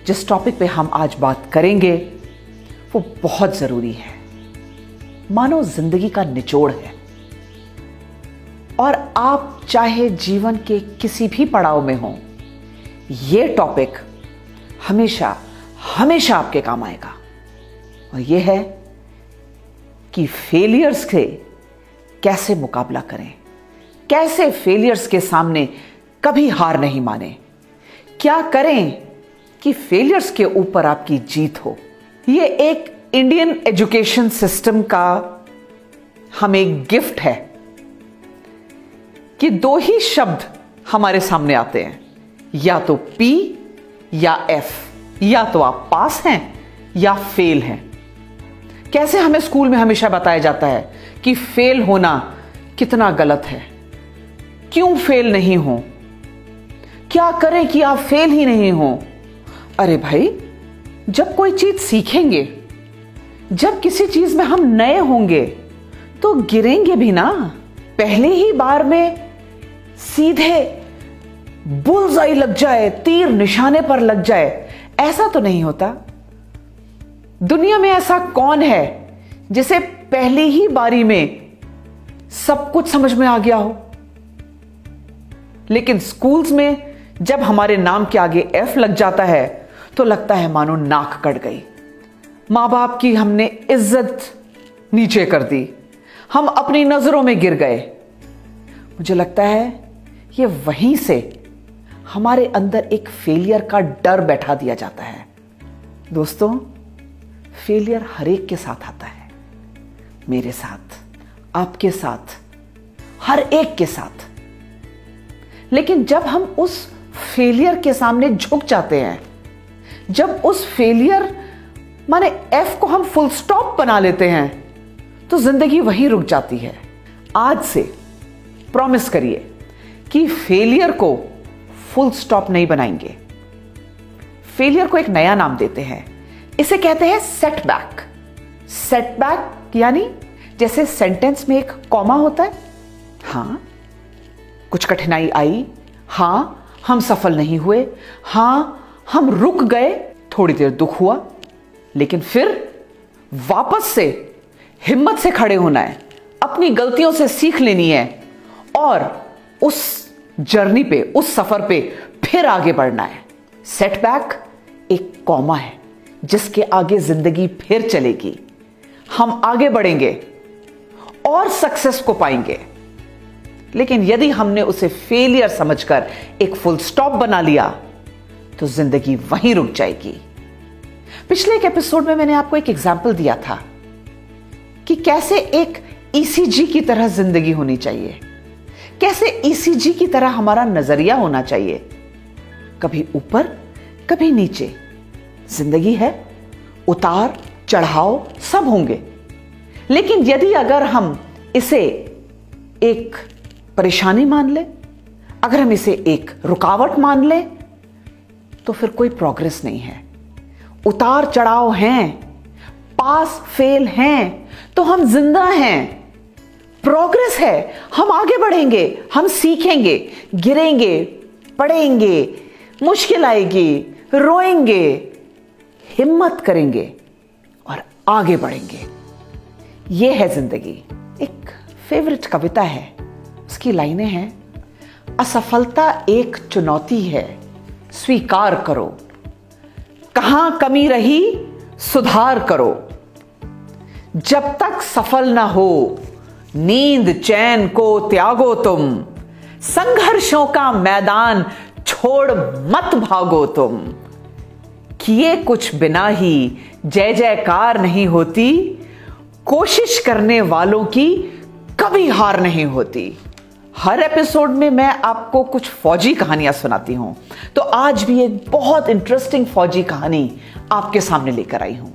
जिस टॉपिक पे हम आज बात करेंगे वो बहुत जरूरी है, मानो जिंदगी का निचोड़ है। और आप चाहे जीवन के किसी भी पड़ाव में हो, ये टॉपिक हमेशा हमेशा आपके काम आएगा। और ये है कि फेलियर्स से कैसे मुकाबला करें, कैसे फेलियर्स के सामने कभी हार नहीं माने, क्या करें कि फेलियर्स के ऊपर आपकी जीत हो। ये एक इंडियन एजुकेशन सिस्टम का हमें गिफ्ट है कि दो ही शब्द हमारे सामने आते हैं, या तो P या F, या तो आप पास हैं या फेल हैं। कैसे हमें स्कूल में हमेशा बताया जाता है कि फेल होना कितना गलत है, क्यों फेल नहीं हो, क्या करें कि आप फेल ही नहीं हो। अरे भाई, जब कोई चीज सीखेंगे, जब किसी चीज में हम नए होंगे तो गिरेंगे भी ना। पहले ही बार में सीधे बुल्सआई लग जाए, तीर निशाने पर लग जाए, ऐसा तो नहीं होता। दुनिया में ऐसा कौन है जिसे पहली ही बारी में सब कुछ समझ में आ गया हो। लेकिन स्कूल्स में जब हमारे नाम के आगे F लग जाता है तो लगता है मानो नाक कट गई। मां बाप की हमने इज्जत नीचे कर दी, हम अपनी नजरों में गिर गए। मुझे लगता है ये वहीं से हमारे अंदर एक फेलियर का डर बैठा दिया जाता है। दोस्तों, फेलियर हर एक के साथ आता है, मेरे साथ, आपके साथ, हर एक के साथ। लेकिन जब हम उस फेलियर के सामने झुक जाते हैं, जब उस फेलियर माने F को हम फुल स्टॉप बना लेते हैं, तो जिंदगी वहीं रुक जाती है। आज से प्रॉमिस करिए कि फेलियर को फुल स्टॉप नहीं बनाएंगे। फेलियर को एक नया नाम देते हैं, इसे कहते हैं सेटबैक। सेटबैक यानी जैसे सेंटेंस में एक कॉमा होता है, हां कुछ कठिनाई आई, हां हम सफल नहीं हुए, हां हम रुक गए, थोड़ी देर दुख हुआ, लेकिन फिर वापस से हिम्मत से खड़े होना है, अपनी गलतियों से सीख लेनी है और उस जर्नी पे, उस सफर पे फिर आगे बढ़ना है। सेटबैक एक कॉमा है जिसके आगे जिंदगी फिर चलेगी, हम आगे बढ़ेंगे और सक्सेस को पाएंगे। लेकिन यदि हमने उसे फेलियर समझकर एक फुल स्टॉप बना लिया तो जिंदगी वहीं रुक जाएगी। पिछले एक एपिसोड में मैंने आपको एक एग्जाम्पल दिया था कि कैसे एक ECG की तरह जिंदगी होनी चाहिए, कैसे ECG की तरह हमारा नजरिया होना चाहिए, कभी ऊपर कभी नीचे। जिंदगी है, उतार चढ़ाव सब होंगे। लेकिन यदि अगर हम इसे एक परेशानी मान ले, अगर हम इसे एक रुकावट मान ले, तो फिर कोई प्रोग्रेस नहीं है। उतार चढ़ाव हैं, पास फेल हैं, तो हम जिंदा हैं। प्रोग्रेस है, हम आगे बढ़ेंगे, हम सीखेंगे, गिरेंगे, पढ़ेंगे, मुश्किल आएगी, रोएंगे, हिम्मत करेंगे और आगे बढ़ेंगे। यह है जिंदगी। एक फेवरेट कविता है, उसकी लाइनें हैं, असफलता एक चुनौती है, स्वीकार करो, कहां कमी रही सुधार करो, जब तक सफल ना हो नींद चैन को त्यागो तुम, संघर्षों का मैदान छोड़ मत भागो तुम, किए कुछ बिना ही जय जयकार नहीं होती, कोशिश करने वालों की कभी हार नहीं होती। हर एपिसोड में मैं आपको कुछ फौजी कहानियां सुनाती हूं, तो आज भी एक बहुत इंटरेस्टिंग फौजी कहानी आपके सामने लेकर आई हूं।